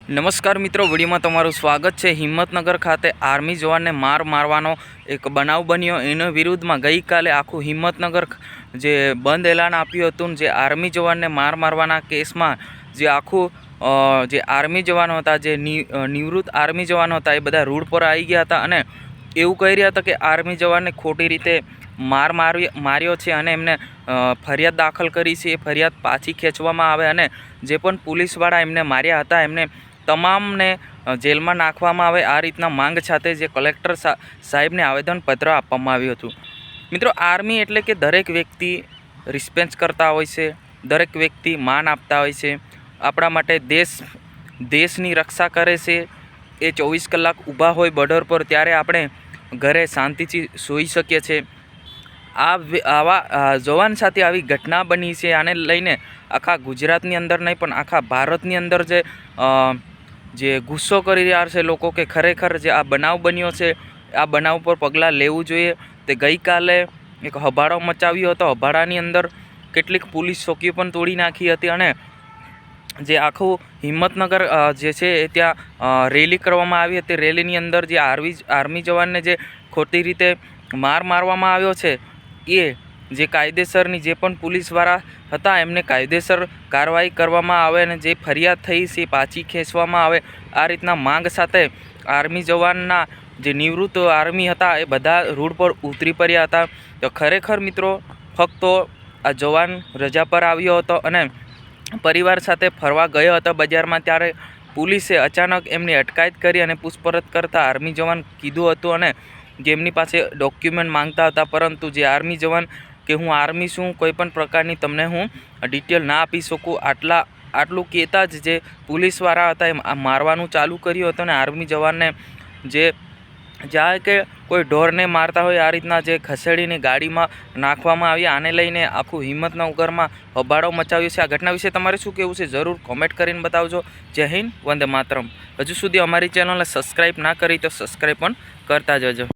નમસ્કાર મિત્રો, વિડીયોમાં તમારું સ્વાગત છે। હિંમતનગર ખાતે આર્મી જવાનને મારવાનો એક બનાવ બન્યો। એના વિરુદ્ધમાં ગઈકાલે આખું હિંમતનગર જે બંધ એલાન આપ્યું હતું। જે આર્મી જવાનને મારવાના કેસમાં જે આખું જે આર્મી જવાનો હતા, જે નિવૃત્ત આર્મી જવાનો હતા, એ બધા રોડ પર આવી ગયા હતા અને એવું કહી રહ્યા હતા કે આર્મી જવાનને ખોટી રીતે માર્યો છે અને એમને ફરિયાદ દાખલ કરી છે। એ ફરિયાદ પાછી ખેંચવામાં આવે અને જે પણ પોલીસવાળા એમને માર્યા હતા એમને તમામને જેલમાં નાખવામાં આવે। આ રીતના માંગ સાથે જે કલેક્ટર સાહેબને આવેદનપત્ર આપવામાં આવ્યું હતું। મિત્રો, આર્મી એટલે કે દરેક વ્યક્તિ રિસ્પેક્ટ કરતા હોય છે, દરેક વ્યક્તિ માન આપતા હોય છે। આપણા માટે દેશની રક્ષા કરે છે। એ 24 કલાક ઊભા હોય બોર્ડર પર, ત્યારે આપણે ઘરે શાંતિથી સૂઈ શકીએ છીએ। આવા જવાન સાથે આવી ઘટના બની છે। આને લઈને આખા ગુજરાતની અંદર નહીં પણ આખા ભારતની અંદર જે ગુસ્સો કરી રહ્યા છે લોકો કે ખરેખર જે આ બનાવ બન્યો છે, આ બનાવ પર પગલાં લેવું જોઈએ। તે ગઈકાલે એક હબાળો મચાવ્યો હતો। હબાળાની અંદર કેટલીક પોલીસ ચોકીઓ પણ તોડી નાખી હતી અને જે આખું હિંમતનગર જે છે એ ત્યાં રેલી કરવામાં આવી હતી। રેલીની અંદર જે આર્મી જવાનને જે ખોટી રીતે મારવામાં આવ્યો છે, એ જે કાયદેસરની જે પણ પોલીસવાળા હતા એમને કાયદેસર કાર્યવાહી કરવામાં આવે અને જે ફરિયાદ થઈ છે પાછી ખેંચવામાં આવે। આ રીતના માંગ સાથે આર્મી જવાનના જે નિવૃત્ત આર્મી હતા એ બધા રોડ પર ઉતરી પડ્યા હતા। તો ખરેખર મિત્રો, ફક્ત આ જવાન રજા પર આવ્યો હતો અને પરિવાર સાથે ફરવા ગયો હતો બજારમાં, ત્યારે પોલીસે અચાનક એમની અટકાયત કરી અને પૂછપરછ કરતાં આર્મી જવાન કીધું હતું અને જે એમની પાસે ડોક્યુમેન્ટ માંગતા હતા, પરંતુ જે આર્મી જવાન કે હું આર્મી છું, કોઈ પણ પ્રકારની તમને હું ડિટેલ ના આપી શકું, આટલું કહેતા જ જે પોલીસવાળા હતા એ મારવાનું ચાલુ કર્યું હતું અને આર્મી જવાનને જે જ્યાં કે કોઈ ઢોરને મારતા હોય આ રીતના જે ખસેડીને ગાડીમાં નાખવામાં આવી। આને લઈને આખું હિંમતનગરમાં હોબાળો મચાવ્યો છે। આ ઘટના વિશે તમારે શું કહેવું છે, જરૂર કોમેન્ટ કરીને બતાવજો। જય હિન્દ, વંદે માતરમ। હજુ સુધી અમારી ચેનલને સબસ્ક્રાઈબ ના કરી તો સબસ્ક્રાઈબ પણ કરતા જજો।